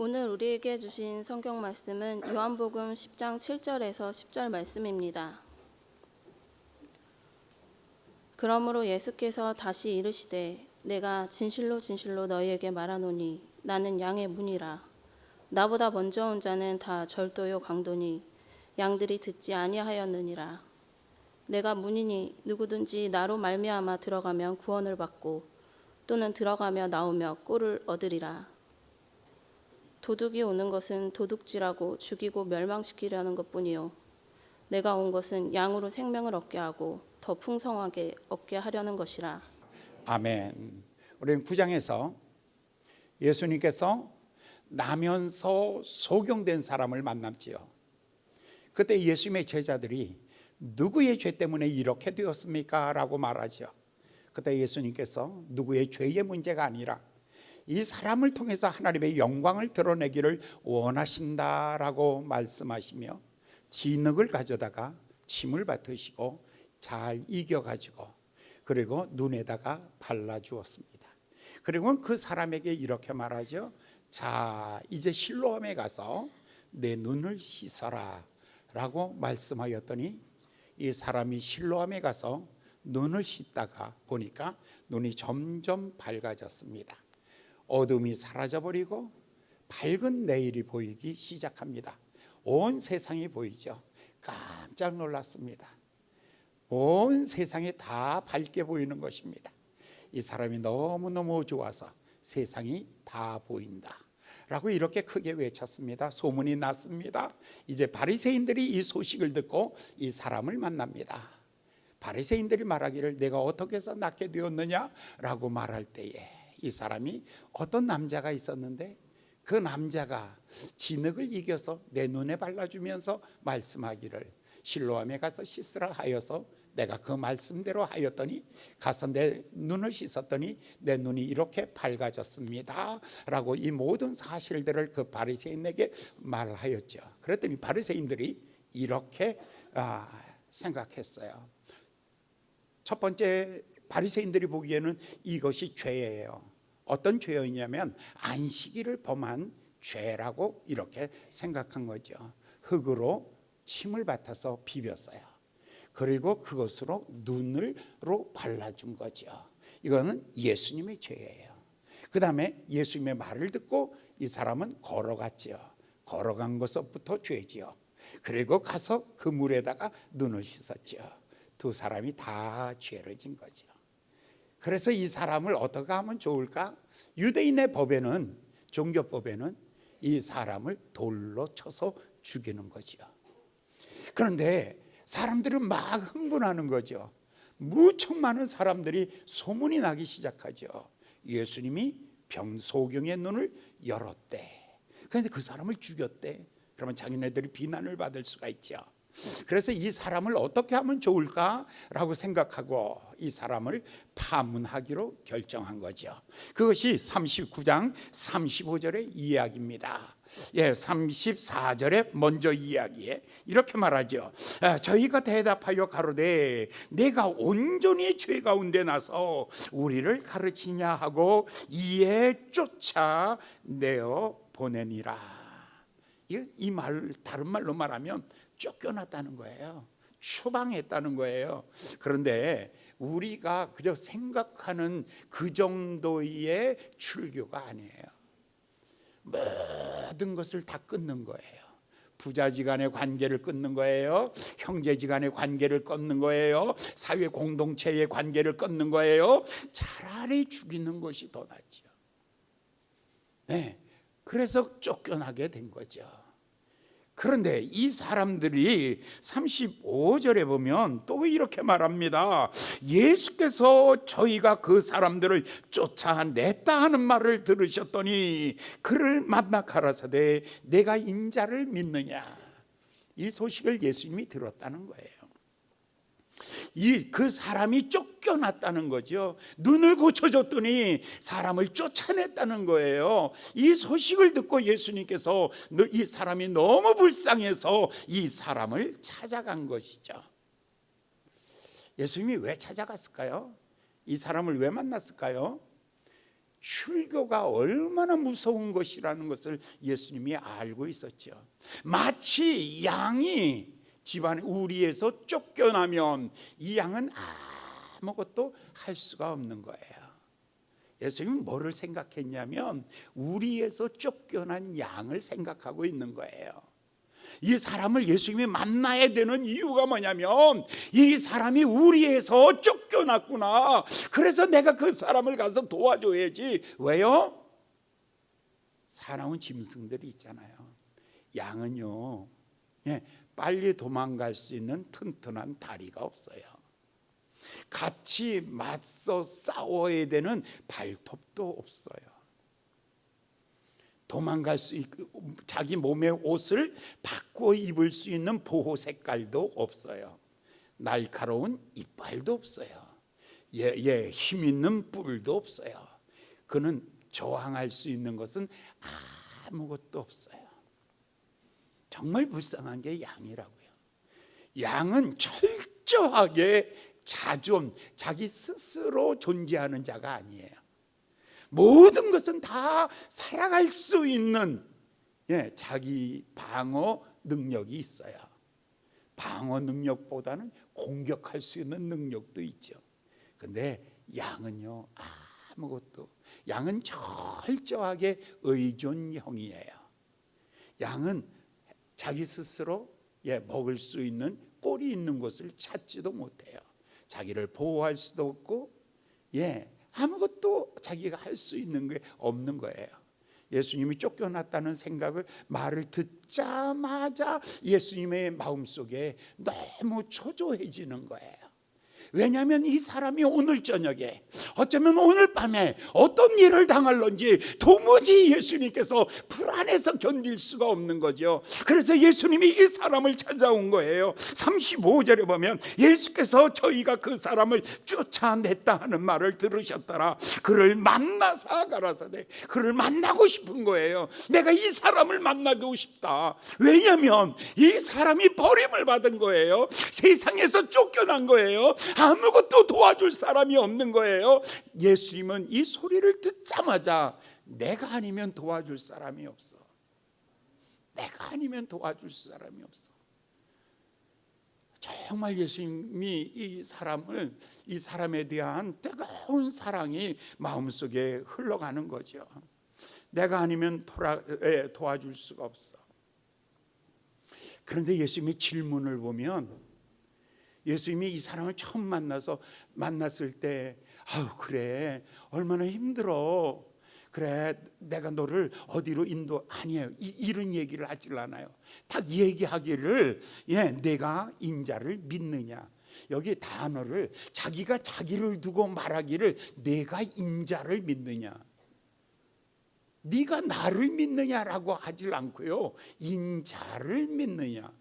오늘 우리에게 주신 성경 말씀은 요한복음 10장 7절에서 10절 말씀입니다. 그러므로 예수께서 다시 이르시되 내가 진실로 진실로 너희에게 말하노니 나는 양의 문이라. 나보다 먼저 온 자는 다 절도요 강도니 양들이 듣지 아니하였느니라. 내가 문이니 누구든지 나로 말미암아 들어가면 구원을 받고 또는 들어가며 나오며 꼴을 얻으리라. 도둑이 오는 것은 도둑질하고 죽이고 멸망시키려는 것뿐이요 내가 온 것은 양으로 생명을 얻게 하고 더 풍성하게 얻게 하려는 것이라. 아멘. 우리는 9장에서 예수님께서 나면서 소경된 사람을 만났지요. 그때 예수님의 제자들이 누구의 죄 때문에 이렇게 되었습니까? 라고 말하죠. 그때 예수님께서 누구의 죄의 문제가 아니라 이 사람을 통해서 하나님의 영광을 드러내기를 원하신다라고 말씀하시며 진흙을 가져다가 침을 뱉으시고 잘 이겨가지고 그리고 눈에다가 발라주었습니다. 그리고 그 사람에게 이렇게 말하죠. 자, 이제 실로암에 가서 내 눈을 씻어라 라고 말씀하였더니 이 사람이 실로암에 가서 눈을 씻다가 보니까 눈이 점점 밝아졌습니다. 어둠이 사라져버리고 밝은 내일이 보이기 시작합니다. 온 세상이 보이죠. 깜짝 놀랐습니다. 온 세상이 다 밝게 보이는 것입니다. 이 사람이 너무너무 좋아서 세상이 다 보인다 라고 이렇게 크게 외쳤습니다. 소문이 났습니다. 이제 바리새인들이 이 소식을 듣고 이 사람을 만납니다. 바리새인들이 말하기를 내가 어떻게 해서 낫게 되었느냐 라고 말할 때에 이 사람이 어떤 남자가 있었는데 그 남자가 진흙을 이겨서 내 눈에 발라주면서 말씀하기를 실로암에 가서 씻으라 하여서 내가 그 말씀대로 하였더니 가서 내 눈을 씻었더니 내 눈이 이렇게 밝아졌습니다 라고 이 모든 사실들을 그 바리새인에게 말하였죠. 그랬더니 바리새인들이 이렇게 생각했어요. 첫 번째, 바리새인들이 보기에는 이것이 죄예요. 어떤 죄였냐면 안식일을 범한 죄라고 이렇게 생각한 거죠. 흙으로 침을 뱉어서 비볐어요. 그리고 그것으로 눈으로 발라준 거죠. 이거는 예수님의 죄예요. 그 다음에 예수님의 말을 듣고 이 사람은 걸어갔죠. 걸어간 것부터 죄지요. 그리고 가서 그 물에다가 눈을 씻었죠. 두 사람이 다 죄를 진 거죠. 그래서 이 사람을 어떻게 하면 좋을까? 유대인의 법에는, 종교법에는 이 사람을 돌로 쳐서 죽이는 거죠. 그런데 사람들은 막 흥분하는 거죠. 무척 많은 사람들이 소문이 나기 시작하죠. 예수님이 소경의 눈을 열었대. 그런데 그 사람을 죽였대. 그러면 자기네들이 비난을 받을 수가 있죠. 그래서 이 사람을 어떻게 하면 좋을까라고 생각하고 이 사람을 파문하기로 결정한 거죠. 그것이 39장 35절의 이야기입니다. 34절에 먼저 이야기에 이렇게 말하죠. 저희가 대답하여 가로되 내가 온전히 죄 가운데 나서 우리를 가르치냐 하고 이에 쫓아내어 보내니라. 이 말, 다른 말로 말하면 쫓겨났다는 거예요. 추방했다는 거예요. 그런데 우리가 그저 생각하는 그 정도의 출교가 아니에요. 모든 것을 다 끊는 거예요. 부자지간의 관계를 끊는 거예요. 형제지간의 관계를 끊는 거예요. 사회 공동체의 관계를 끊는 거예요. 차라리 죽이는 것이 더 낫죠. 네, 그래서 쫓겨나게 된 거죠. 그런데 이 사람들이 35절에 보면 또 이렇게 말합니다. 예수께서 저희가 그 사람들을 쫓아냈다 하는 말을 들으셨더니 그를 만나 가라사대 내가 인자를 믿느냐. 이 소식을 예수님이 들었다는 거예요. 그 사람이 쫓겨났다는 거죠. 눈을 고쳐줬더니 사람을 쫓아냈다는 거예요. 이 소식을 듣고 예수님께서 이 사람이 너무 불쌍해서 이 사람을 찾아간 것이죠. 예수님이 왜 찾아갔을까요? 이 사람을 왜 만났을까요? 출교가 얼마나 무서운 것이라는 것을 예수님이 알고 있었죠. 마치 양이 집안 우리에서 쫓겨나면 이 양은 아무것도 할 수가 없는 거예요. 예수님은 뭐를 생각했냐면 우리에서 쫓겨난 양을 생각하고 있는 거예요. 이 사람을 예수님이 만나야 되는 이유가 뭐냐면 이 사람이 우리에서 쫓겨났구나. 그래서 내가 그 사람을 가서 도와줘야지. 왜요? 사나운 짐승들이 있잖아요. 양은요, 빨리 도망갈 수 있는 튼튼한 다리가 없어요. 같이 맞서 싸워야 되는 발톱도 없어요. 도망갈 수 있고 자기 몸의 옷을 바꿔 입을 수 있는 보호 색깔도 없어요. 날카로운 이빨도 없어요. 힘 있는 뿔도 없어요. 그는 저항할 수 있는 것은 아무것도 없어요. 정말 불쌍한 게 양이라고요. 양은 철저하게 자기 스스로 존재하는 자가 아니에요. 모든 것은 다 살아갈 수 있는 자기 방어 능력이 있어요. 방어 능력보다는 공격할 수 있는 능력도 있죠. 근데 양은요, 양은 철저하게 의존형이에요. 양은 자기 스스로 먹을 수 있는 꼴이 있는 것을 찾지도 못해요. 자기를 보호할 수도 없고 아무것도 자기가 할 수 있는 게 없는 거예요. 예수님이 쫓겨났다는 말을 듣자마자 예수님의 마음속에 너무 초조해지는 거예요. 왜냐하면 이 사람이 오늘 저녁에 어쩌면 오늘 밤에 어떤 일을 당할런지 도무지 예수님께서 불안해서 견딜 수가 없는 거죠. 그래서 예수님이 이 사람을 찾아온 거예요. 35절에 보면 예수께서 저희가 그 사람을 쫓아냈다 하는 말을 들으셨더라. 그를 만나사 가라사대. 그를 만나고 싶은 거예요. 내가 이 사람을 만나고 싶다. 왜냐하면 이 사람이 버림을 받은 거예요. 세상에서 쫓겨난 거예요. 아무것도 도와줄 사람이 없는 거예요. 예수님은 이 소리를 듣자마자 내가 아니면 도와줄 사람이 없어. 내가 아니면 도와줄 사람이 없어. 정말 예수님이 이 사람에 대한 뜨거운 사랑이 마음속에 흘러가는 거죠. 내가 아니면 도와줄 수가 없어. 그런데 예수님의 질문을 보면 예수님이 이 사람을 처음 만났을 때 그래 얼마나 힘들어. 그래 내가 너를 어디로 아니에요. 이런 얘기를 하질 않아요. 딱 얘기하기를 내가 인자를 믿느냐. 여기 단어를 자기가 자기를 두고 말하기를 내가 인자를 믿느냐. 네가 나를 믿느냐라고 하질 않고요. 인자를 믿느냐.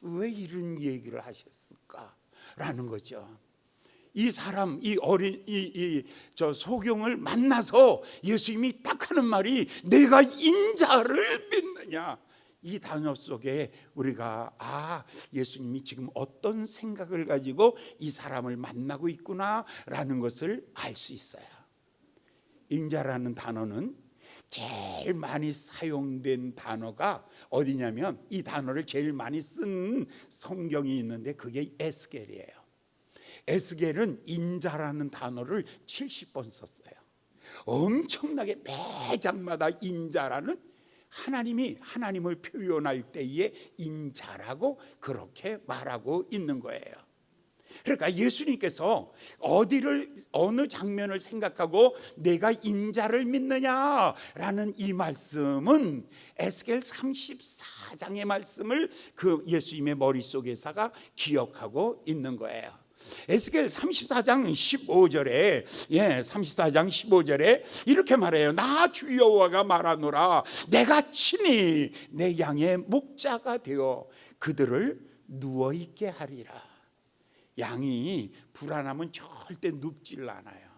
왜 이런 얘기를 하셨을까? 라는 거죠. 이 사람, 저 소경을 만나서 예수님이 딱 하는 말이 내가 인자를 믿느냐. 이 단어 속에 우리가 예수님이 지금 어떤 생각을 가지고 이 사람을 만나고 있구나라는 것을 알 수 있어요. 인자라는 단어는 제일 많이 사용된 단어가 어디냐면 이 단어를 제일 많이 쓴 성경이 있는데 그게 에스겔이에요. 에스겔은 인자라는 단어를 70번 썼어요. 엄청나게 매 장마다 인자라는 하나님을 표현할 때에 인자라고 그렇게 말하고 있는 거예요. 그러니까 예수님께서 어느 장면을 생각하고 내가 인자를 믿느냐라는 이 말씀은 에스겔 34장의 말씀을 그 예수님의 머릿속에서가 기억하고 있는 거예요. 에스겔 34장 15절에 34장 15절에 이렇게 말해요. 나 주 여호와가 말하노라. 내가 친히 내 양의 목자가 되어 그들을 누워 있게 하리라. 양이 불안하면 절대 눕질 않아요.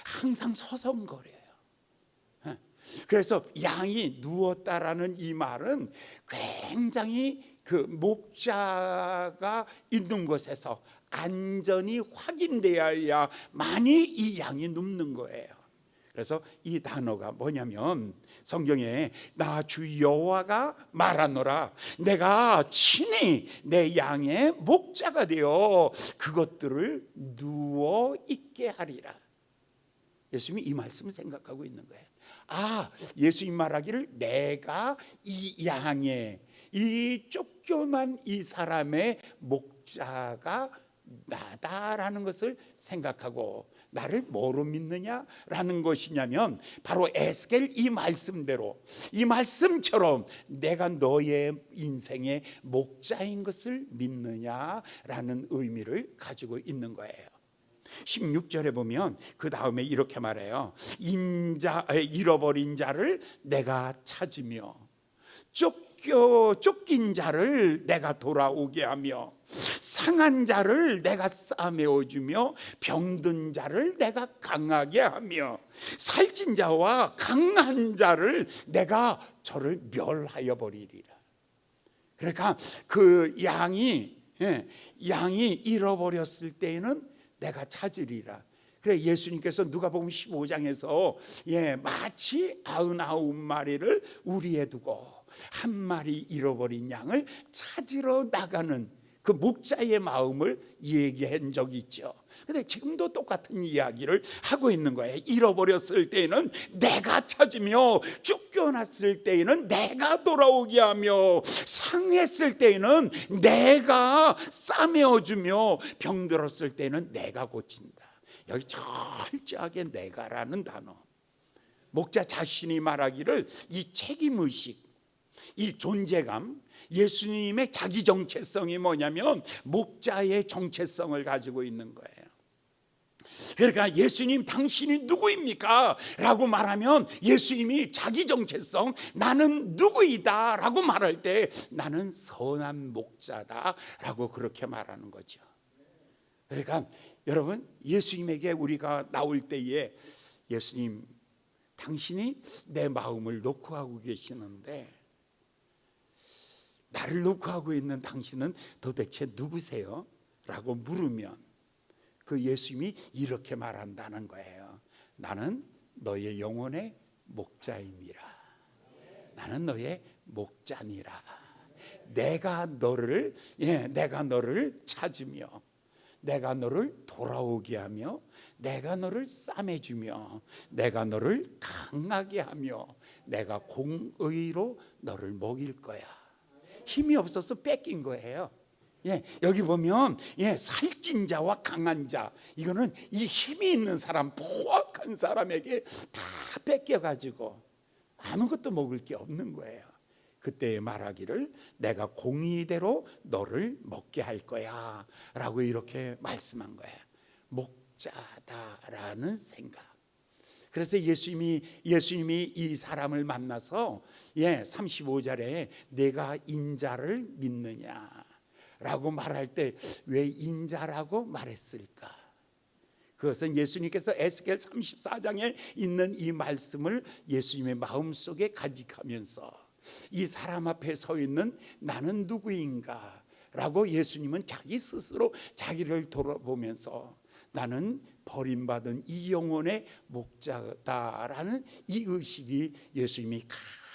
항상 서성거려요. 그래서 양이 누웠다라는 이 말은 굉장히 그 목자가 있는 곳에서 안전이 확인되어야만이 이 양이 눕는 거예요. 그래서 이 단어가 뭐냐면 성경에 나 주 여호와가 말하노라, 내가 친히 내 양의 목자가 되어 그것들을 누워 있게 하리라. 예수님이 이 말씀을 생각하고 있는 거예요. 예수님 말하기를 내가 이 양의, 이 쫓겨난 이 사람의 목자가 나다라는 것을 생각하고, 나를 뭐로 믿느냐라는 것이냐면 바로 에스겔 이 말씀대로, 이 말씀처럼 내가 너의 인생의 목자인 것을 믿느냐라는 의미를 가지고 있는 거예요. 16절에 보면 그 다음에 이렇게 말해요. 잃어버린 자를 내가 찾으며 쫓긴 자를 내가 돌아오게 하며 상한 자를 내가 싸매어주며 병든 자를 내가 강하게 하며 살찐 자와 강한 자를 내가 저를 멸하여 버리리라. 그러니까 그 양이 잃어버렸을 때에는 내가 찾으리라. 그래, 예수님께서 누가복음 15장에서 마치 99마리를 우리에 두고 한 마리 잃어버린 양을 찾으러 나가는 그 목자의 마음을 얘기한 적이 있죠. 근데 지금도 똑같은 이야기를 하고 있는 거예요. 잃어버렸을 때에는 내가 찾으며, 쫓겨났을 때에는 내가 돌아오게 하며, 상했을 때에는 내가 싸매어주며, 병들었을 때는 내가 고친다. 여기 철저하게 내가라는 단어, 목자 자신이 말하기를 이 책임의식, 이 존재감, 예수님의 자기 정체성이 뭐냐면 목자의 정체성을 가지고 있는 거예요. 그러니까 예수님 당신이 누구입니까? 라고 말하면 예수님이 자기 정체성, 나는 누구이다 라고 말할 때 나는 선한 목자다 라고 그렇게 말하는 거죠. 그러니까 여러분, 예수님에게 우리가 나올 때에 예수님 당신이 내 마음을 놓고 하고 계시는데, 나를 놓고 하고 있는 당신은 도대체 누구세요? 라고 물으면 그 예수님이 이렇게 말한다는 거예요. 나는 너의 영혼의 목자이니라. 나는 너의 목자니라. 내가 너를 찾으며, 내가 너를 돌아오게 하며, 내가 너를 싸매주며, 내가 너를 강하게 하며, 내가 공의로 너를 먹일 거야. 힘이 없어서 뺏긴 거예요. 여기 보면 살찐 자와 강한 자, 이거는 이 힘이 있는 사람, 포악한 사람에게 다 뺏겨가지고 아무것도 먹을 게 없는 거예요. 그때 말하기를 내가 공의대로 너를 먹게 할 거야 라고 이렇게 말씀한 거예요. 목자다라는 생각. 그래서 예수님이 이 사람을 만나서 35절에 내가 인자를 믿느냐라고 말할 때 왜 인자라고 말했을까? 그것은 예수님께서 에스겔 34장에 있는 이 말씀을 예수님의 마음속에 간직하면서 이 사람 앞에 서 있는 나는 누구인가 라고 예수님은 자기 스스로 자기를 돌아보면서 나는 버림받은 이 영혼의 목자다라는 이 의식이 예수님이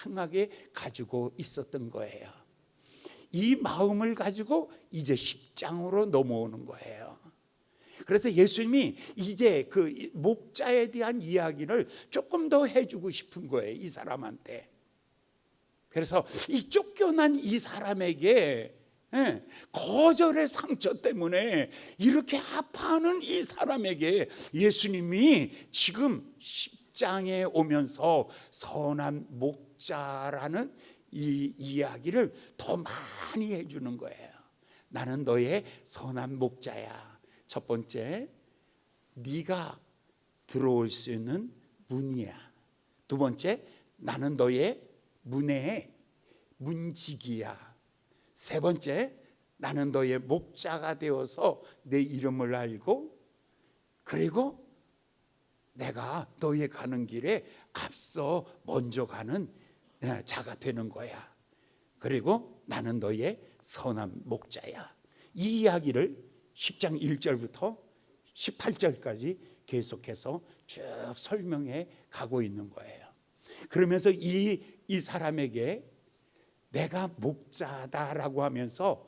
강하게 가지고 있었던 거예요. 이 마음을 가지고 이제 10장으로 넘어오는 거예요. 그래서 예수님이 이제 그 목자에 대한 이야기를 조금 더 해주고 싶은 거예요, 이 사람한테. 그래서 이 쫓겨난 이 사람에게 거절의 상처 때문에 이렇게 아파하는 이 사람에게 예수님이 지금 10장에 오면서 선한 목자라는 이 이야기를 더 많이 해주는 거예요. 나는 너의 선한 목자야. 첫 번째, 네가 들어올 수 있는 문이야. 두 번째, 나는 너의 문의 문지기야. 세 번째, 나는 너의 목자가 되어서 내 이름을 알고, 그리고 내가 너의 가는 길에 앞서 먼저 가는 자가 되는 거야. 그리고 나는 너의 선한 목자야. 이 이야기를 10장 1절부터 18절까지 계속해서 쭉 설명해 가고 있는 거예요. 그러면서 이 사람에게 내가 목자다라고 하면서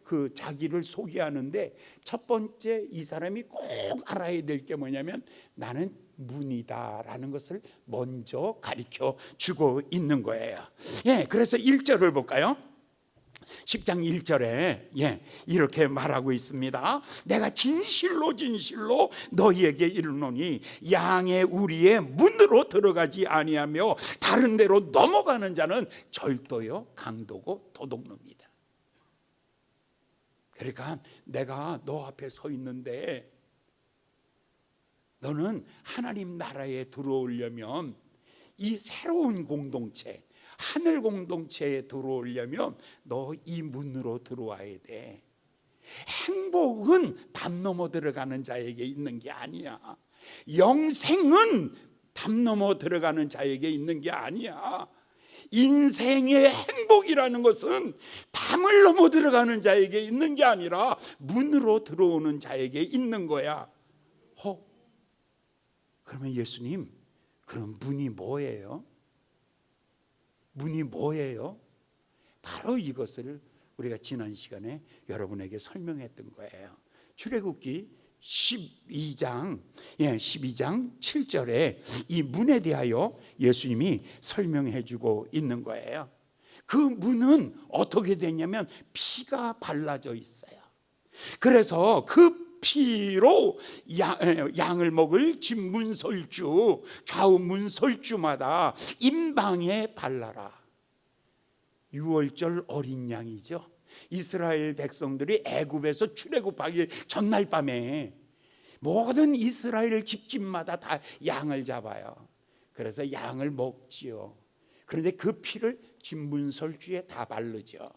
그 자기를 소개하는데, 첫 번째 이 사람이 꼭 알아야 될 게 뭐냐면 나는 문이다라는 것을 먼저 가르쳐 주고 있는 거예요. 그래서 1절을 볼까요? 10장 1절에 이렇게 말하고 있습니다. 내가 진실로 진실로 너희에게 이르노니 양의 우리의 문으로 들어가지 아니하며 다른 데로 넘어가는 자는 절도요 강도고 도둑놈이다. 그러니까 내가 너 앞에 서 있는데 너는 하나님 나라에 들어오려면 이 새로운 공동체, 하늘 공동체에 들어오려면 너 이 문으로 들어와야 돼. 행복은 담 넘어 들어가는 자에게 있는 게 아니야. 영생은 담 넘어 들어가는 자에게 있는 게 아니야. 인생의 행복이라는 것은 담을 넘어 들어가는 자에게 있는 게 아니라 문으로 들어오는 자에게 있는 거야. 그러면 예수님, 그럼 문이 뭐예요? 문이 뭐예요? 바로 이것을 우리가 지난 시간에 여러분에게 설명했던 거예요. 출애굽기 12장 7절에 이 문에 대하여 예수님이 설명해 주고 있는 거예요. 그 문은 어떻게 되냐면 피가 발라져 있어요. 그래서 그 피로 양을 먹을 진문설주, 좌우 문설주마다 임방에 발라라. 6월절 어린 양이죠. 이스라엘 백성들이 애굽에서 출애굽하기 전날 밤에 모든 이스라엘 집집마다 다 양을 잡아요. 그래서 양을 먹지요. 그런데 그 피를 진문설주에 다 바르죠.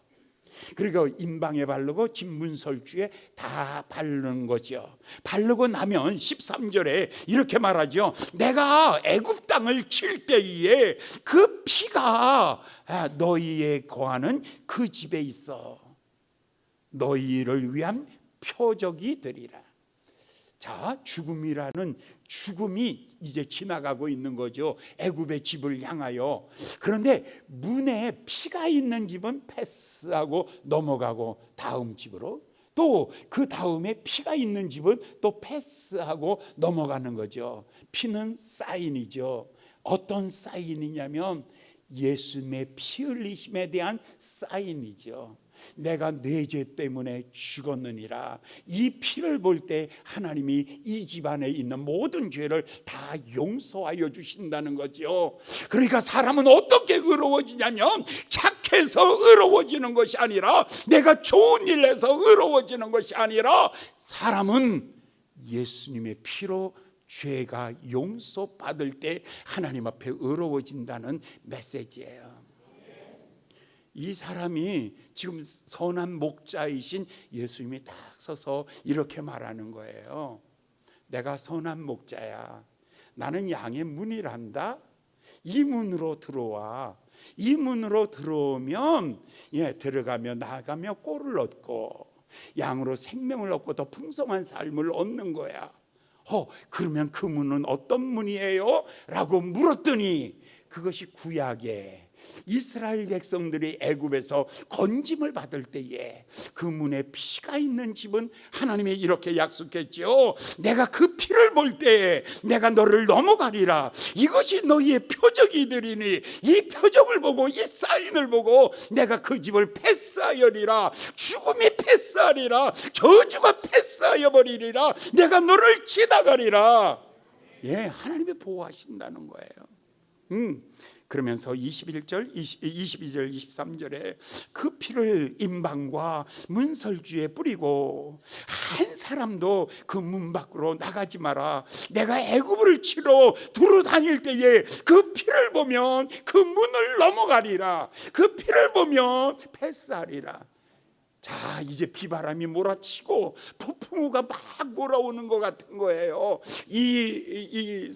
그리고 임방에 바르고 진문설주에 다 바르는 거죠. 바르고 나면 13절에 이렇게 말하죠. 내가 애굽 땅을 칠 때에 그 피가 너희의 거하는 그 집에 있어 너희를 위한 표적이 되리라. 자, 죽음이라는 죽음이 이제 지나가고 있는 거죠. 애굽의 집을 향하여. 그런데 문에 피가 있는 집은 패스하고 넘어가고 다음 집으로, 또 그 다음에 피가 있는 집은 또 패스하고 넘어가는 거죠. 피는 사인이죠. 어떤 사인이냐면 예수님의 피 흘리심에 대한 사인이죠. 내가 내 죄 때문에 죽었느니라. 이 피를 볼 때 하나님이 이 집안에 있는 모든 죄를 다 용서하여 주신다는 거죠. 그러니까 사람은 어떻게 의로워지냐면 착해서 의로워지는 것이 아니라, 내가 좋은 일 해서 의로워지는 것이 아니라, 사람은 예수님의 피로 죄가 용서받을 때 하나님 앞에 의로워진다는 메시지예요. 이 사람이 지금 선한 목자이신 예수님이 딱 서서 이렇게 말하는 거예요. 내가 선한 목자야. 나는 양의 문이란다. 이 문으로 들어와. 이 문으로 들어오면 들어가며 나가며 꼴을 얻고 양으로 생명을 얻고 더 풍성한 삶을 얻는 거야. 그러면 그 문은 어떤 문이에요? 라고 물었더니 그것이 구약의 이스라엘 백성들이 애굽에서 건짐을 받을 때에 그 문에 피가 있는 집은 하나님이 이렇게 약속했죠. 내가 그 피를 볼 때에 내가 너를 넘어가리라. 이것이 너희의 표적이 되리니 이 표적을 보고 이 사인을 보고 내가 그 집을 패스하여리라. 죽음이 패스하리라. 저주가 패스하여 버리리라. 내가 너를 지나가리라. 하나님이 보호하신다는 거예요. 그러면서 21절, 22절, 23절에 그 피를 임방과 문설주에 뿌리고 한 사람도 그 문 밖으로 나가지 마라. 내가 애굽을 치러 두루 다닐 때에 그 피를 보면 그 문을 넘어가리라. 그 피를 보면 패스하리라. 자, 이제 비바람이 몰아치고 폭풍우가 막 몰아오는 것 같은 거예요. 이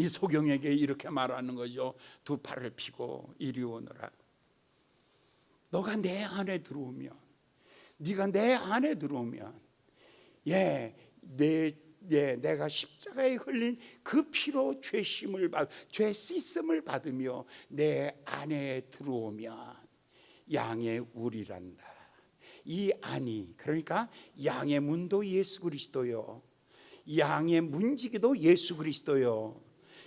소경에게 이렇게 말하는 거죠. 두 팔을 펴고 이리 오너라. 너가 내 안에 들어오면, 네가 내 안에 들어오면 내가 십자가에 흘린 그 피로 죄 씻음을 받으며 내 안에 들어오면 양의 우리란다. 이 안이, 그러니까 양의 문도 예수 그리스도요, 양의 문지기도 예수 그리스도요,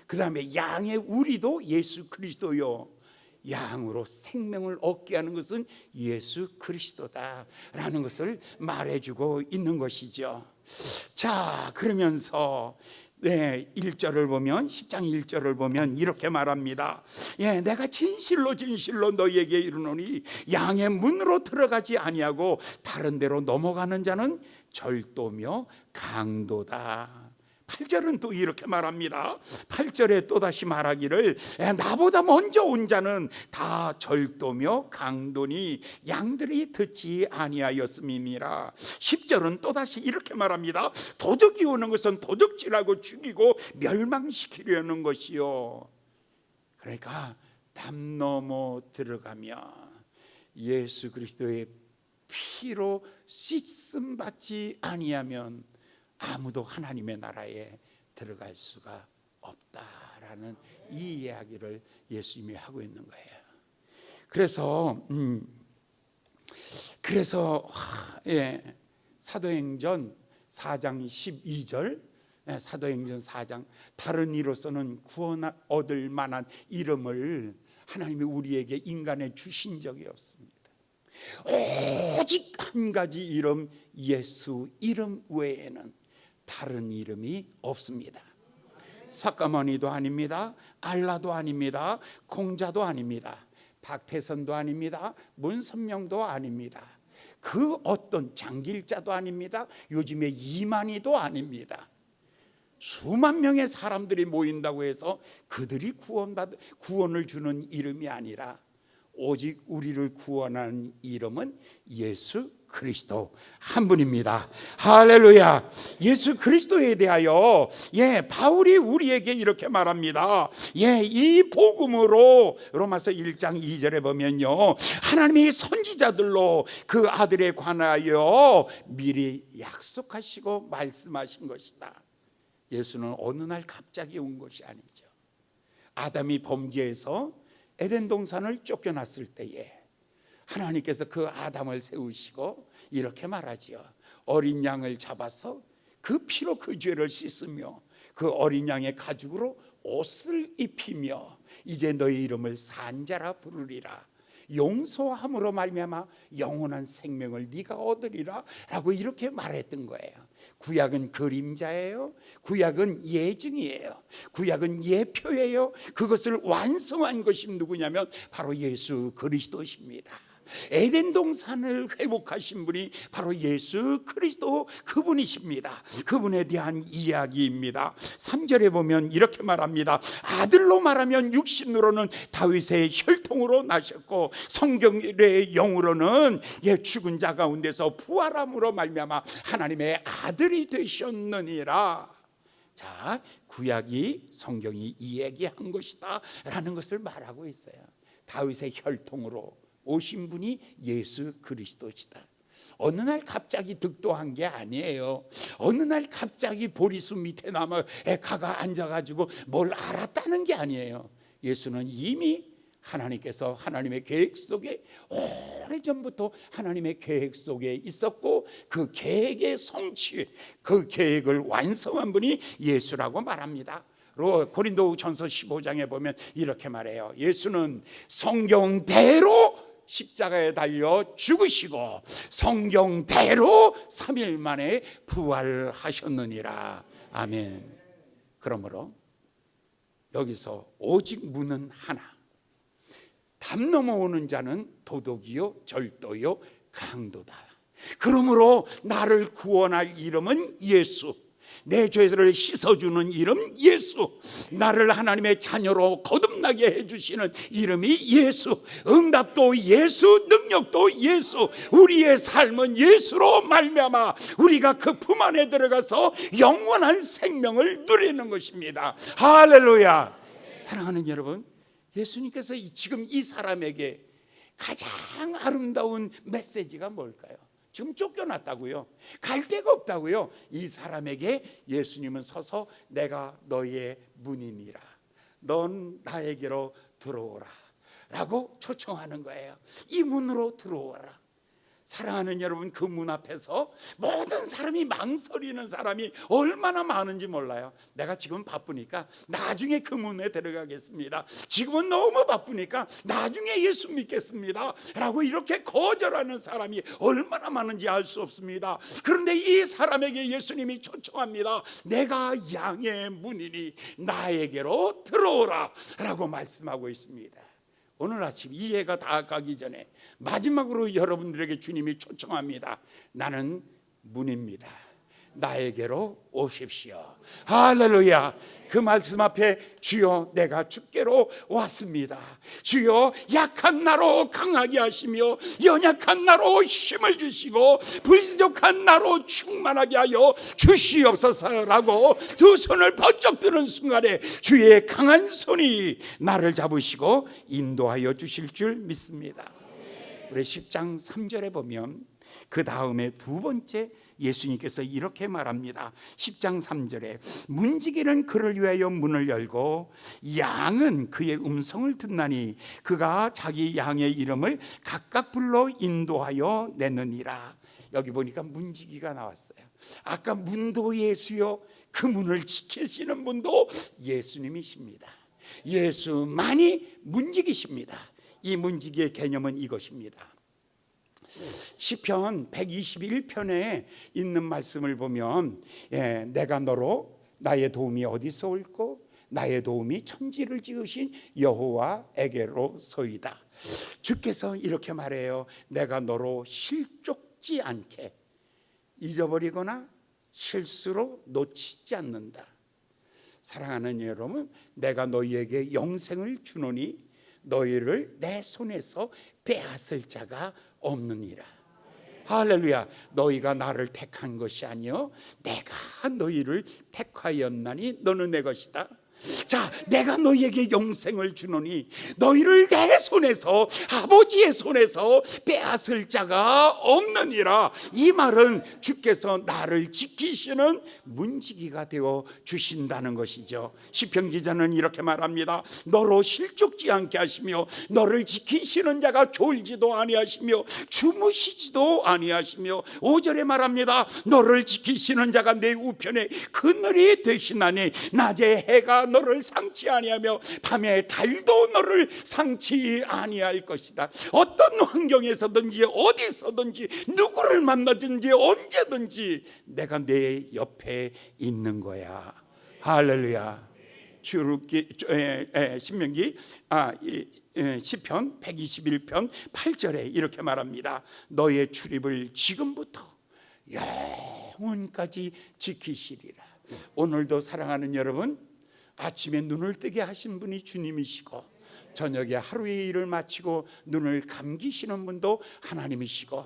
그 다음에 양의 우리도 예수 그리스도요, 양으로 생명을 얻게 하는 것은 예수 그리스도다라는 것을 말해주고 있는 것이죠. 자, 그러면서 1절을 보면, 10장 1절을 보면 이렇게 말합니다. 내가 진실로 진실로 너희에게 이르노니 양의 문으로 들어가지 아니하고 다른 데로 넘어가는 자는 절도며 강도다. 8절은 또 이렇게 말합니다. 8절에 또다시 말하기를 나보다 먼저 온 자는 다 절도며 강도니 양들이 듣지 아니하였음이니라. 10절은 또다시 이렇게 말합니다. 도적이 오는 것은 도적질하고 죽이고 멸망시키려는 것이요. 그러니까 담 넘어 들어가며 예수 그리스도의 피로 씻음 받지 아니하면 아무도 하나님의 나라에 들어갈 수가 없다라는 이 이야기를 예수님이 하고 있는 거예요. 그래서 사도행전 4장 12절, 사도행전 4장, 다른 이로서는 구원 얻을 만한 이름을 하나님이 우리에게 인간에 주신 적이 없습니다. 오직 한 가지 이름, 예수 이름 외에는 다른 이름이 없습니다. 사까머니도 아닙니다. 알라도 아닙니다. 공자도 아닙니다. 박태선도 아닙니다. 문선명도 아닙니다. 그 어떤 장길자도 아닙니다. 요즘에 이만희도 아닙니다. 수만 명의 사람들이 모인다고 해서 그들이 구원을 주는 이름이 아니라 오직 우리를 구원하는 이름은 예수 그리스도 한 분입니다. 할렐루야. 예수 그리스도에 대하여 바울이 우리에게 이렇게 말합니다. 이 복음으로 로마서 1장 2절에 보면요, 하나님이 선지자들로 그 아들에 관하여 미리 약속하시고 말씀하신 것이다. 예수는 어느 날 갑자기 온 것이 아니죠. 아담이 범죄해서 에덴 동산을 쫓겨났을 때에 하나님께서 그 아담을 세우시고 이렇게 말하지요. 어린 양을 잡아서 그 피로 그 죄를 씻으며 그 어린 양의 가죽으로 옷을 입히며 이제 너희 이름을 산자라 부르리라. 용서함으로 말미암아 영원한 생명을 네가 얻으리라 라고 이렇게 말했던 거예요. 구약은 그림자예요. 구약은 예증이에요. 구약은 예표예요. 그것을 완성한 것이 누구냐면 바로 예수 그리스도십니다. 에덴 동산을 회복하신 분이 바로 예수 그리스도 그분이십니다. 그분에 대한 이야기입니다. 3절에 보면 이렇게 말합니다. 아들로 말하면 육신으로는 다윗의 혈통으로 나셨고 성경의 영으로는 죽은 자 가운데서 부활함으로 말미암아 하나님의 아들이 되셨느니라. 자, 구약이 성경이 이 얘기한 것이다 라는 것을 말하고 있어요. 다윗의 혈통으로 오신 분이 예수 그리스도시다. 어느 날 갑자기 득도한 게 아니에요. 어느 날 갑자기 보리수 밑에 가가 앉아가지고 뭘 알았다는 게 아니에요. 예수는 이미 하나님께서 하나님의 계획 속에 오래전부터 하나님의 계획 속에 있었고 그 계획의 성취, 그 계획을 완성한 분이 예수라고 말합니다. 고린도전서 15장에 보면 이렇게 말해요. 예수는 성경대로 십자가에 달려 죽으시고 성경대로 3일 만에 부활하셨느니라. 아멘. 그러므로 여기서 오직 문은 하나. 담 넘어오는 자는 도둑이요 절도요 강도다. 그러므로 나를 구원할 이름은 예수, 내 죄를 씻어주는 이름 예수, 나를 하나님의 자녀로 거듭나게 해주시는 이름이 예수, 응답도 예수, 능력도 예수, 우리의 삶은 예수로 말미암아 우리가 그 품 안에 들어가서 영원한 생명을 누리는 것입니다. 할렐루야. 사랑하는 여러분, 예수님께서 지금 이 사람에게 가장 아름다운 메시지가 뭘까요? 지금 쫓겨났다고요. 갈 데가 없다고요. 이 사람에게 예수님은 서서 내가 너의 문이니라. 넌 나에게로 들어오라 라고 초청하는 거예요. 이 문으로 들어오라. 사랑하는 여러분, 그 문 앞에서 모든 사람이 망설이는 사람이 얼마나 많은지 몰라요. 내가 지금 바쁘니까 나중에 그 문에 들어가겠습니다. 지금은 너무 바쁘니까 나중에 예수 믿겠습니다 라고 이렇게 거절하는 사람이 얼마나 많은지 알 수 없습니다. 그런데 이 사람에게 예수님이 초청합니다. 내가 양의 문이니 나에게로 들어오라 라고 말씀하고 있습니다. 오늘 아침 이해가 다 가기 전에 마지막으로 여러분들에게 주님이 초청합니다. 나는 문입니다. 나에게로 오십시오. 할렐루야. 그 말씀 앞에 주여 내가 주께로 왔습니다. 주여 약한 나로 강하게 하시며 연약한 나로 힘을 주시고 부족한 나로 충만하게 하여 주시옵소서라고 두 손을 번쩍 드는 순간에 주의 강한 손이 나를 잡으시고 인도하여 주실 줄 믿습니다. 우리 10장 3절에 보면 그 다음에 두 번째 예수님께서 이렇게 말합니다. 10장 3절에 문지기는 그를 위하여 문을 열고 양은 그의 음성을 듣나니 그가 자기 양의 이름을 각각 불러 인도하여 내느니라. 여기 보니까 문지기가 나왔어요. 아까 문도 예수요, 그 문을 지키시는 분도 예수님이십니다. 예수만이 문지기십니다. 이 문지기의 개념은 이것입니다. 시편 121편에 있는 말씀을 보면 내가 너로 나의 도움이 어디서 올꼬 나의 도움이 천지를 지으신 여호와에게로소이다. 주께서 이렇게 말해요. 내가 너로 실족지 않게 잊어버리거나 실수로 놓치지 않는다. 사랑하는 여러분, 내가 너희에게 영생을 주노니 너희를 내 손에서 빼앗을 자가 없느니라. 할렐루야. 너희가 나를 택한 것이 아니요 내가 너희를 택하였나니 너는 내 것이다. 자, 내가 너희에게 영생을 주노니 너희를 내 손에서 아버지의 손에서 빼앗을 자가 없느니라. 이 말은 주께서 나를 지키시는 문지기가 되어 주신다는 것이죠. 시편 기자는 이렇게 말합니다. 너로 실족지 않게 하시며 너를 지키시는 자가 졸지도 아니하시며 주무시지도 아니하시며 5절에 말합니다. 너를 지키시는 자가 내 우편에 그늘이 되시나니 낮에 해가 너를 상치 아니하며 밤에 달도 너를 상치 아니할 것이다. 어떤 환경에서든지 어디서든지 누구를 만나든지 언제든지 내가 내 옆에 있는 거야. 할렐루야. 신명기 시편 121편 8절에 이렇게 말합니다. 너의 출입을 지금부터 영원까지 지키시리라. 오늘도 사랑하는 여러분, 아침에 눈을 뜨게 하신 분이 주님이시고 저녁에 하루의 일을 마치고 눈을 감기시는 분도 하나님이시고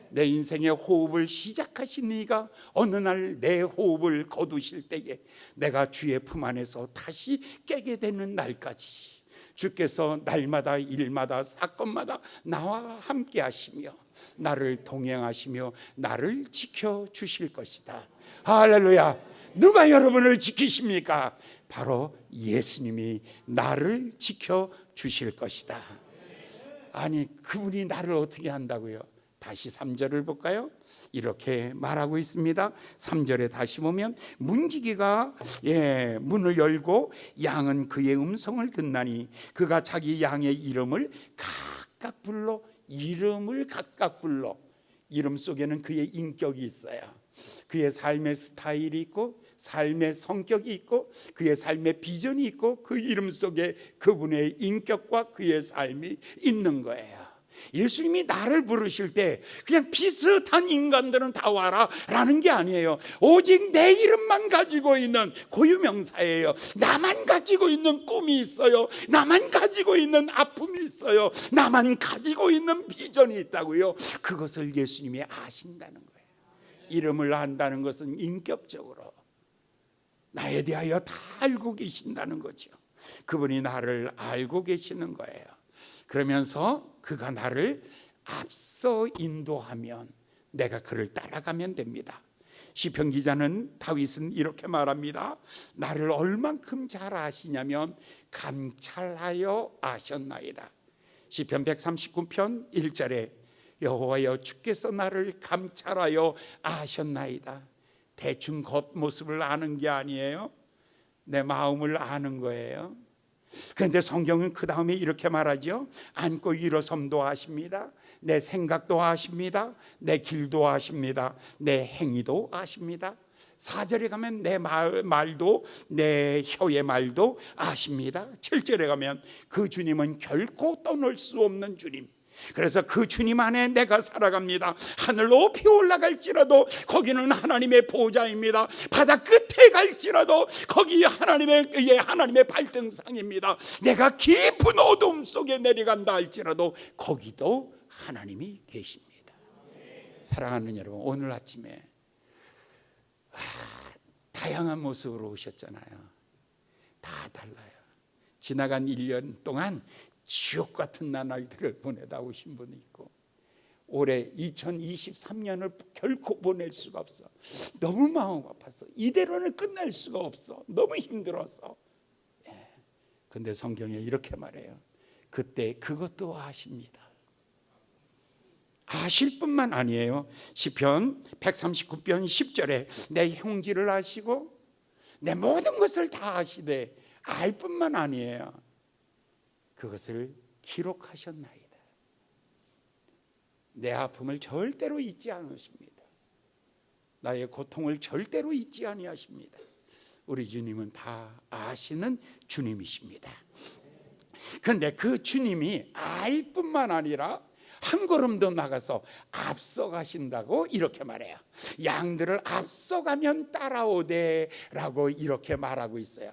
내 인생의 호흡을 시작하신 이가 어느 날 내 호흡을 거두실 때에 내가 주의 품 안에서 다시 깨게 되는 날까지 주께서 날마다 일마다 사건마다 나와 함께 하시며 나를 동행하시며 나를 지켜주실 것이다. 할렐루야. 누가 여러분을 지키십니까? 바로 예수님이 나를 지켜주실 것이다. 아니, 그분이 나를 어떻게 한다고요? 다시 3절을 볼까요? 이렇게 말하고 있습니다. 3절에 다시 보면 문지기가 문을 열고 양은 그의 음성을 듣나니 그가 자기 양의 이름을 각각 불러. 이름을 각각 불러. 이름 속에는 그의 인격이 있어요. 그의 삶의 스타일이 있고 삶의 성격이 있고 그의 삶의 비전이 있고 그 이름 속에 그분의 인격과 그의 삶이 있는 거예요. 예수님이 나를 부르실 때 그냥 비슷한 인간들은 다 와라 라는 게 아니에요. 오직 내 이름만 가지고 있는 고유명사예요. 나만 가지고 있는 꿈이 있어요. 나만 가지고 있는 아픔이 있어요. 나만 가지고 있는 비전이 있다고요. 그것을 예수님이 아신다는 거예요. 이름을 안다는 것은 인격적으로 나에 대하여 다 알고 계신다는 거죠. 그분이 나를 알고 계시는 거예요. 그러면서 그가 나를 앞서 인도하면 내가 그를 따라가면 됩니다. 시편 기자는 다윗은 이렇게 말합니다. 나를 얼만큼 잘 아시냐면 감찰하여 아셨나이다. 시편 139편 1절에 여호와여 주께서 나를 감찰하여 아셨나이다. 대충 겉모습을 아는 게 아니에요. 내 마음을 아는 거예요. 그런데 성경은 그 다음에 이렇게 말하죠. 앉고 일어섬도 아십니다. 내 생각도 아십니다. 내 길도 아십니다. 내 행위도 아십니다. 4절에 가면 내 말도 내 혀의 말도 아십니다. 7절에 가면 그 주님은 결코 떠날 수 없는 주님. 그래서 그 주님 안에 내가 살아갑니다. 하늘 높이 올라갈지라도 거기는 하나님의 보좌입니다. 바다 끝에 갈지라도 거기 하나님의 발등상입니다. 내가 깊은 어둠 속에 내려간다 할지라도 거기도 하나님이 계십니다. 사랑하는 여러분, 오늘 아침에 다양한 모습으로 오셨잖아요. 다 달라요. 지나간 1년 동안 지옥 같은 나날들을 보내다 오신 분이 있고, 올해 2023년을 결코 보낼 수가 없어. 너무 마음 아파서 이대로는 끝낼 수가 없어. 너무 힘들어서. 근데 성경에 이렇게 말해요. 그때 그것도 아십니다. 아실 뿐만 아니에요. 시편 139편 10절에 내 형질을 아시고 내 모든 것을 다 아시되 알 뿐만 아니에요. 그것을 기록하셨나이다. 내 아픔을 절대로 잊지 않으십니다. 나의 고통을 절대로 잊지 아니하십니다. 우리 주님은 다 아시는 주님이십니다. 그런데 그 주님이 알 뿐만 아니라 한 걸음 더 나가서 앞서가신다고 이렇게 말해요. 양들을 앞서가면 따라오되 라고 이렇게 말하고 있어요.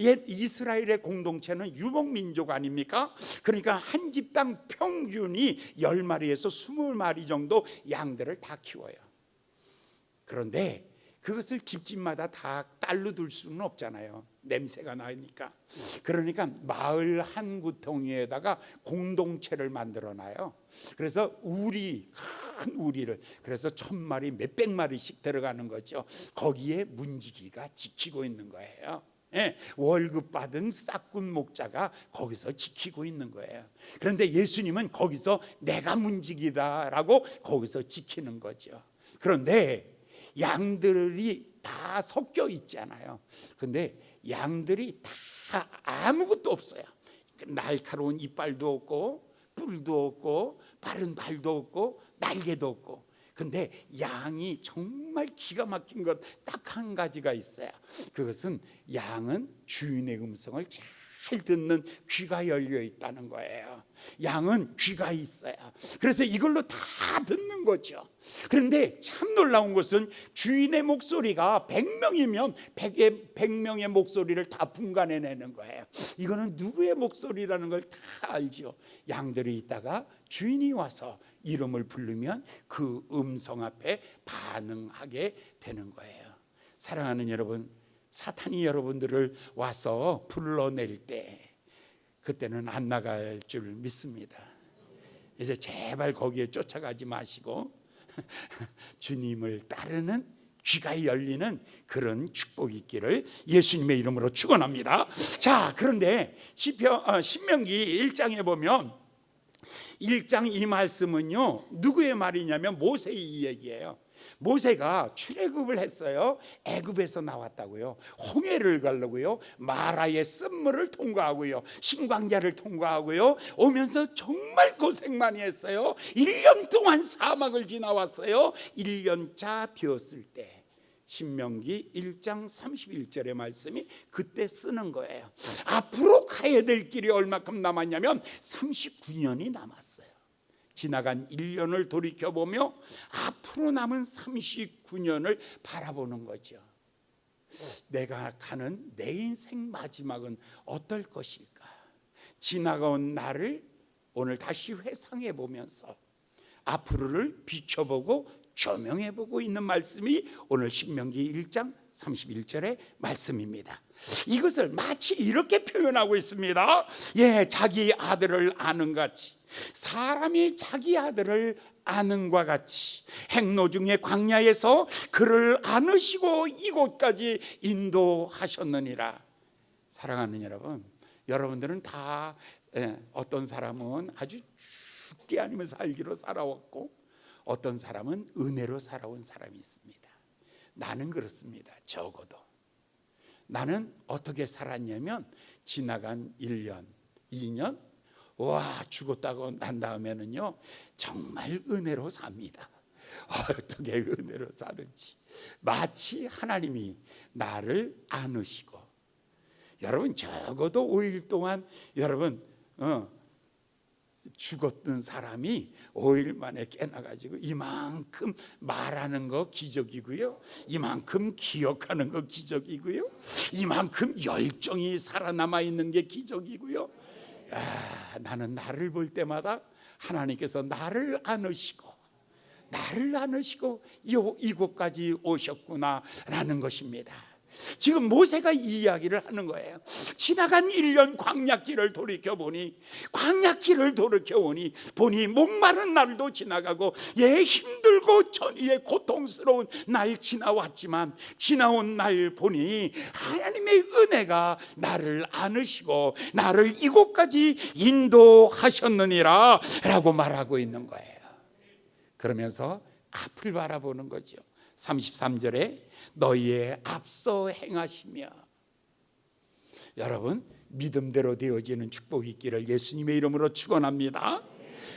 옛 이스라엘의 공동체는 유목민족 아닙니까? 그러니까 한 집당 평균이 10마리에서 20마리 정도 양들을 다 키워요. 그런데 그것을 집집마다 다 딸로 둘 수는 없잖아요. 냄새가 나니까. 그러니까 마을 한 구덩이에다가 공동체를 만들어놔요. 그래서 큰 우리를, 그래서 1000마리 몇백 마리씩 들어가는 거죠. 거기에 문지기가 지키고 있는 거예요. 월급 받은 싹군 목자가 거기서 지키고 있는 거예요. 그런데 예수님은 거기서 내가 문지기다라고 거기서 지키는 거죠. 그런데 양들이 다 섞여 있잖아요. 근데 양들이 다 아무것도 없어요. 날카로운 이빨도 없고 뿔도 없고 빠른 발도 없고 날개도 없고. 근데 양이 정말 기가 막힌 것 딱 한 가지가 있어요. 그것은 양은 주인의 음성을 잘 듣는 귀가 열려 있다는 거예요. 양은 귀가 있어요. 그래서 이걸로 다 듣는 거죠. 그런데 참 놀라운 것은 주인의 목소리가 100명이면 100명의 목소리를 다 분간해내는 거예요. 이거는 누구의 목소리라는 걸 다 알죠. 양들이 있다가 주인이 와서 이름을 부르면 그 음성 앞에 반응하게 되는 거예요. 사랑하는 여러분, 사탄이 여러분들을 와서 불러낼 때 그때는 안 나갈 줄 믿습니다. 이제 제발 거기에 쫓아가지 마시고 주님을 따르는 귀가 열리는 그런 축복이 있기를 예수님의 이름으로 축원합니다. 자, 그런데 신명기 1장에 보면 1장 이 말씀은요, 누구의 말이냐면 모세의 얘기예요. 모세가 출애굽을 했어요. 애굽에서 나왔다고요. 홍해를 가려고요. 마라의 썸물을 통과하고요. 신광야를 통과하고요. 오면서 정말 고생 많이 했어요. 1년 동안 사막을 지나왔어요. 1년차 되었을 때 신명기 1장 31절의 말씀이 그때 쓰는 거예요. 앞으로 가야 될 길이 얼마큼 남았냐면 39년이 남았어요. 지나간 1년을 돌이켜보며 앞으로 남은 39년을 바라보는 거죠. 내가 가는 내 인생 마지막은 어떨 것일까? 지나가온 나를 오늘 다시 회상해 보면서 앞으로를 비춰보고 조명해보고 있는 말씀이 오늘 신명기 1장 31절의 말씀입니다. 이것을 마치 이렇게 표현하고 있습니다. 자기 아들을 아는 같이 사람이 자기 아들을 안음과 같이 행로중의 광야에서 그를 안으시고 이곳까지 인도하셨느니라. 사랑하는 여러분, 여러분들은 다 어떤 사람은 아주 죽게 아니면 살기로 살아왔고 어떤 사람은 은혜로 살아온 사람이 있습니다. 나는 그렇습니다. 적어도 나는 어떻게 살았냐면 지나간 1년, 2년 와 죽었다고 난 다음에는요 정말 은혜로 삽니다. 어떻게 은혜로 사는지 마치 하나님이 나를 안으시고, 여러분 적어도 5일 동안 여러분 죽었던 사람이 5일 만에 깨나가지고 이만큼 말하는 거 기적이고요, 이만큼 기억하는 거 기적이고요, 이만큼 열정이 살아남아 있는 게 기적이고요. 나는 나를 볼 때마다 하나님께서 나를 안으시고 이곳까지 오셨구나라는 것입니다. 지금 모세가 이 이야기를 하는 거예요. 지나간 1년 광야길을 돌이켜보니 목마른 날도 지나가고 힘들고 고통스러운 날 지나왔지만 지나온 날 보니 하나님의 은혜가 나를 안으시고 나를 이곳까지 인도하셨느니라 라고 말하고 있는 거예요. 그러면서 앞을 바라보는 거죠. 33절에 너희의 앞서 행하시며, 여러분 믿음대로 되어지는 축복이 있기를 예수님의 이름으로 축원합니다.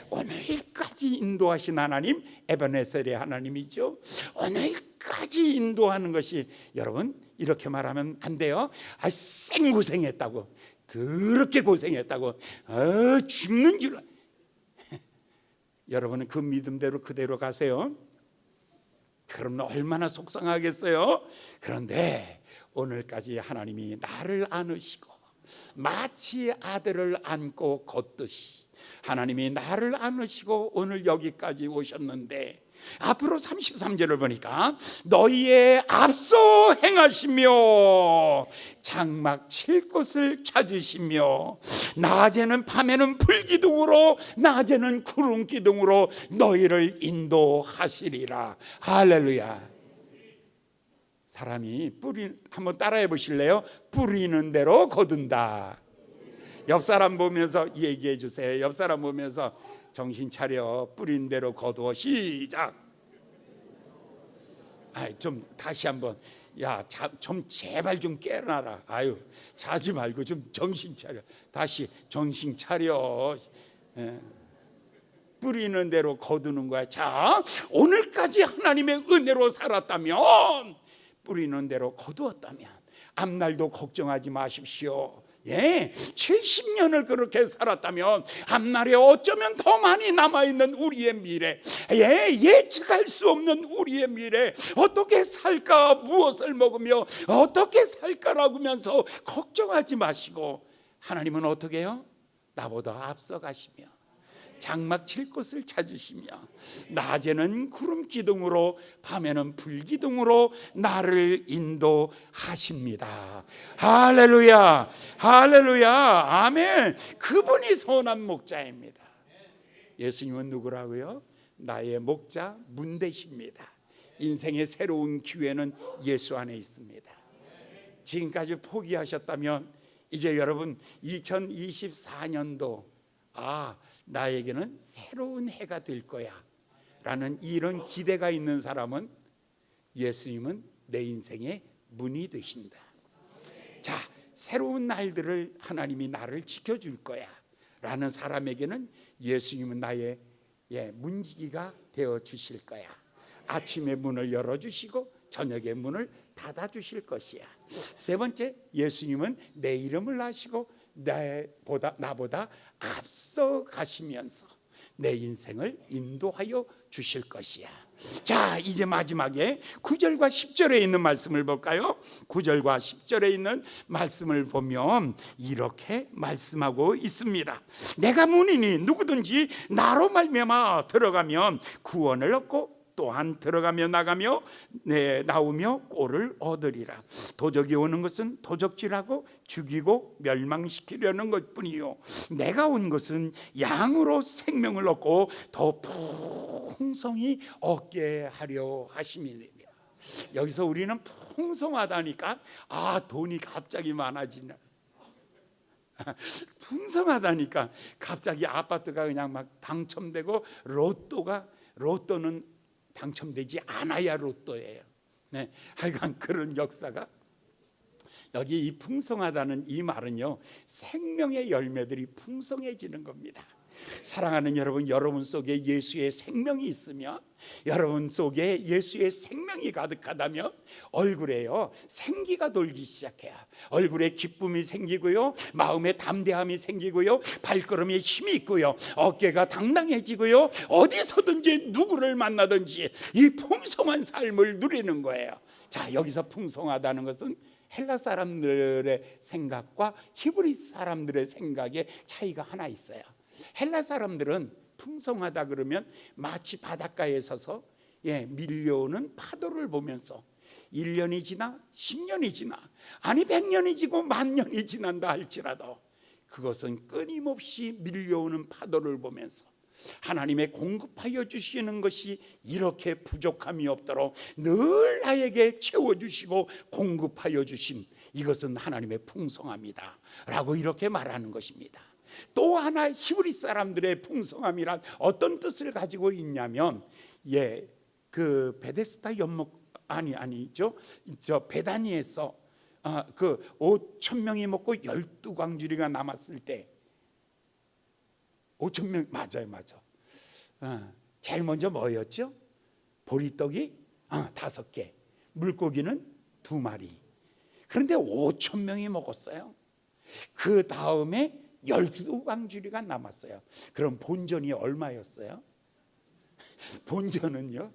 오늘까지 인도하신 하나님, 에베네셀의 하나님이죠. 오늘까지 인도하는 것이, 여러분 이렇게 말하면 안 돼요. 생고생했다고, 그렇게 고생했다고, 죽는 줄. 여러분은 그 믿음대로 그대로 가세요. 그럼 얼마나 속상하겠어요. 그런데 오늘까지 하나님이 나를 안으시고 마치 아들을 안고 걷듯이 하나님이 나를 안으시고 오늘 여기까지 오셨는데, 앞으로 33절을 보니까 너희의 앞서 행하시며 장막 칠 곳을 찾으시며 낮에는 밤에는 불기둥으로 낮에는 구름기둥으로 너희를 인도하시리라. 할렐루야. 사람이 한번 따라해 보실래요? 뿌리는 대로 거둔다. 옆 사람 보면서 얘기해 주세요. 옆 사람 보면서 정신 차려. 뿌린 대로 거두어. 시작. 좀 다시 한번. 좀 제발 좀 깨어나라. 자지 말고 좀 정신 차려. 다시 정신 차려. 뿌리는 대로 거두는 거야. 자, 오늘까지 하나님의 은혜로 살았다면, 뿌리는 대로 거두었다면 앞날도 걱정하지 마십시오. 70년을 그렇게 살았다면 앞날에 어쩌면 더 많이 남아있는 우리의 미래, 예측할 수 없는 우리의 미래, 어떻게 살까, 무엇을 먹으며 어떻게 살까라고 하면서 걱정하지 마시고, 하나님은 어떻게 해요? 나보다 앞서가시며 장막 칠 곳을 찾으시며 낮에는 구름 기둥으로 밤에는 불기둥으로 나를 인도하십니다. 할렐루야, 할렐루야, 아멘. 그분이 선한 목자입니다. 예수님은 누구라고요? 나의 목자, 문대십니다. 인생의 새로운 기회는 예수 안에 있습니다. 지금까지 포기하셨다면 이제 여러분 2024년도 나에게는 새로운 해가 될 거야 라는 이런 기대가 있는 사람은 예수님은 내 인생의 문이 되신다. 자, 새로운 날들을 하나님이 나를 지켜줄 거야 라는 사람에게는 예수님은 나의 문지기가 되어 주실 거야. 아침에 문을 열어주시고 저녁에 문을 닫아주실 것이야. 세 번째, 예수님은 내 이름을 아시고 나보다 앞서 가시면서 내 인생을 인도하여 주실 것이야. 자, 이제 마지막에 9절과 10절에 있는 말씀을 볼까요? 9절과 10절에 있는 말씀을 보면 이렇게 말씀하고 있습니다. 내가 문이니 누구든지 나로 말미암아 들어가면 구원을 얻고 또한 들어가며 나가며 나오며 꼴을 얻으리라. 도적이 오는 것은 도적질하고 죽이고 멸망시키려는 것뿐이요 내가 온 것은 양으로 생명을 얻고 더 풍성히 얻게 하려 하심이니라. 여기서 우리는 풍성하다니까 돈이 갑자기 많아지는, 풍성하다니까 갑자기 아파트가 그냥 막 당첨되고 로또는 당첨되지 않아야 로또예요. 하여간 그런 역사가, 여기 이 풍성하다는 이 말은요 생명의 열매들이 풍성해지는 겁니다. 사랑하는 여러분, 여러분 속에 예수의 생명이 있으며 여러분 속에 예수의 생명이 가득하다면 얼굴에요 생기가 돌기 시작해요. 얼굴에 기쁨이 생기고요, 마음에 담대함이 생기고요, 발걸음에 힘이 있고요, 어깨가 당당해지고요, 어디서든지 누구를 만나든지 이 풍성한 삶을 누리는 거예요. 자, 여기서 풍성하다는 것은 헬라 사람들의 생각과 히브리 사람들의 생각에 차이가 하나 있어요. 헬라 사람들은 풍성하다 그러면 마치 바닷가에 서서 밀려오는 파도를 보면서 1년이 지나 10년이 지나 아니 100년이 지고 10,000년이 지난다 할지라도 그것은 끊임없이 밀려오는 파도를 보면서 하나님의 공급하여 주시는 것이 이렇게 부족함이 없도록 늘 나에게 채워주시고 공급하여 주심, 이것은 하나님의 풍성함이다 라고 이렇게 말하는 것입니다. 또 하나 히브리 사람들의 풍성함이란 어떤 뜻을 가지고 있냐면 그 베데스다 연못 아니죠. 저 베다니에서 그 5,000명이 먹고 12광주리가 남았을 때 5,000명 맞아요. 제일 먼저 뭐였죠? 보리떡이 5개, 물고기는 2마리. 그런데 5,000명이 먹었어요. 그 다음에 12광주리가 남았어요. 그럼 본전이 얼마였어요? 본전은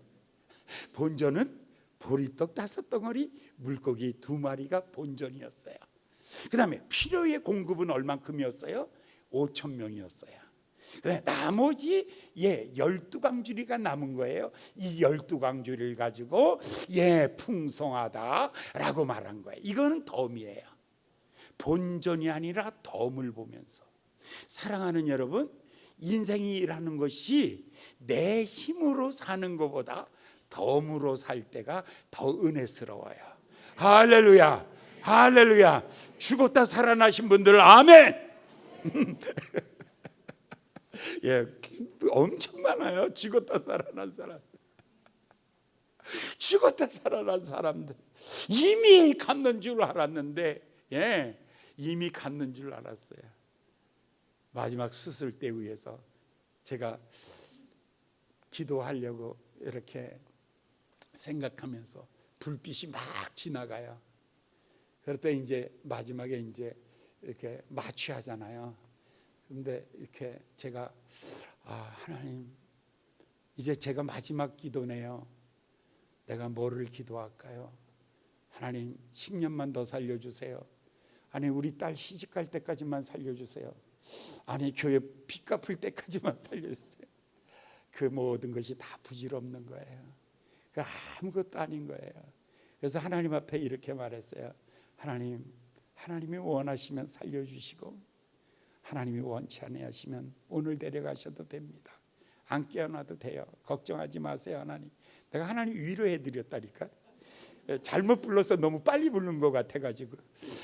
보리떡 5덩어리, 물고기 2마리가 본전이었어요. 그 다음에 필요의 공급은 얼만큼이었어요? 5,000명이었어요. 나머지 12광주리가 남은 거예요. 이 12광주리를 가지고 풍성하다라고 말한 거예요. 이거는 덤이에요. 본전이 아니라 덤을 보면서. 사랑하는 여러분, 인생이라는 것이 내 힘으로 사는 것보다 덤으로 살 때가 더 은혜스러워요. 할렐루야, 할렐루야. 죽었다 살아나신 분들 아멘. 엄청 많아요. 죽었다 살아난 사람, 죽었다 살아난 사람들. 이미 갔는 줄 알았는데 이미 갔는 줄 알았어요. 마지막 수술 때 위해서 제가 기도하려고 이렇게 생각하면서 불빛이 막 지나가요. 그럴 때 이제 마지막에 이제 이렇게 마취하잖아요. 근데 이렇게 제가 하나님, 이제 제가 마지막 기도네요. 내가 뭐를 기도할까요? 하나님, 10년만 더 살려주세요. 아니, 우리 딸 시집갈 때까지만 살려주세요. 아니, 교회 빚 갚을 때까지만 살려주세요. 그 모든 것이 다 부질없는 거예요. 그 아무것도 아닌 거예요. 그래서 하나님 앞에 이렇게 말했어요. 하나님이 원하시면 살려주시고, 하나님이 원치 않으시면 오늘 데려가셔도 됩니다. 안 깨어나도 돼요. 걱정하지 마세요. 하나님, 내가 하나님 위로해 드렸다니까. 잘못 불러서 너무 빨리 부른 것 같아가지고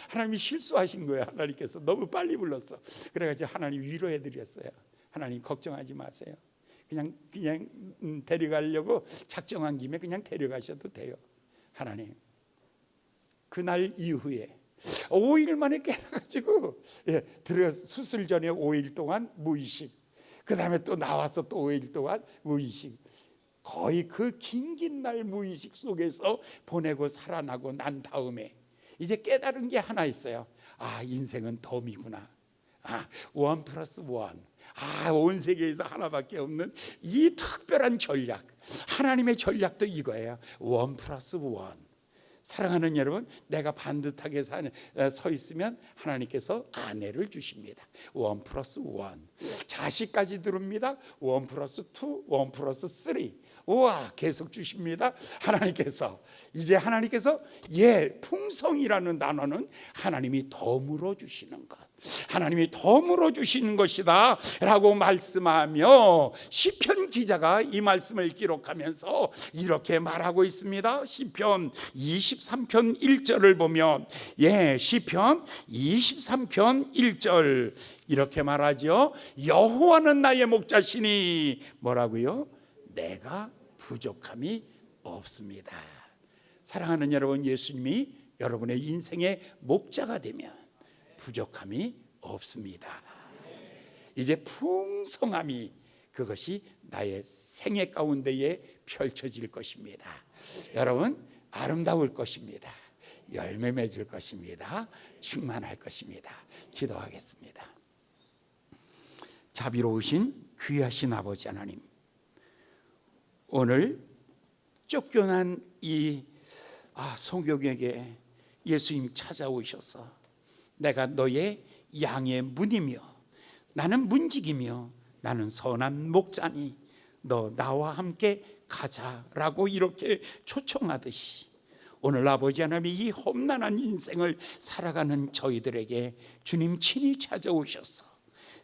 하나님이 실수하신 거예요. 하나님께서 너무 빨리 불렀어. 그래가지고 하나님 위로해 드렸어요. 하나님 걱정하지 마세요. 그냥 데려가려고 작정한 김에 그냥 데려가셔도 돼요. 하나님. 그날 이후에 5일 만에 깨어나가지고 수술 전에 5일 동안 무의식, 그 다음에 또 나와서 또 5일 동안 무의식, 거의 그 긴 날 무의식 속에서 보내고 살아나고 난 다음에 이제 깨달은 게 하나 있어요. 인생은 덤이구나. 1 플러스 1. 온 세계에서 하나밖에 없는 이 특별한 전략, 하나님의 전략도 이거예요. 1 플러스 1. 사랑하는 여러분, 내가 반듯하게 서 있으면 하나님께서 아내를 주십니다. 1+1. 자식까지 들어옵니다. 1+2, 1+3. 우와, 계속 주십니다. 하나님께서. 이제 하나님께서 풍성이라는 단어는 하나님이 덤으로 주시는 것, 하나님이 덤으로 주시는 것이다 라고 말씀하며 시편 기자가 이 말씀을 기록하면서 이렇게 말하고 있습니다. 시편 23편 1절을 보면 시편 23편 1절 이렇게 말하죠. 여호와는 나의 목자시니 뭐라고요? 내가 부족함이 없습니다. 사랑하는 여러분, 예수님이 여러분의 인생의 목자가 되면 부족함이 없습니다. 이제 풍성함이 그것이 나의 생애 가운데에 펼쳐질 것입니다. 여러분, 아름다울 것입니다. 열매 맺을 것입니다. 충만할 것입니다. 기도하겠습니다. 자비로우신 귀하신 아버지 하나님, 오늘 쫓겨난 이 소경에게 예수님 찾아오셔서 내가 너의 양의 문이며 나는 문지기며 나는 선한 목자니 너 나와 함께 가자라고 이렇게 초청하듯이 오늘 아버지 하나님, 이 험난한 인생을 살아가는 저희들에게 주님 친히 찾아오셔서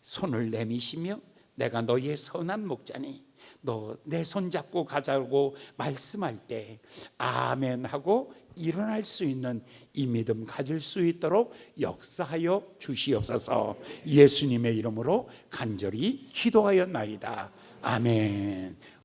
손을 내미시며 내가 너의 선한 목자니 너 내 손 잡고 가자고 말씀할 때 아멘 하고 일어날 수 있는 이 믿음 가질 수 있도록 역사하여 주시옵소서. 예수님의 이름으로 간절히 기도하였나이다. 아멘.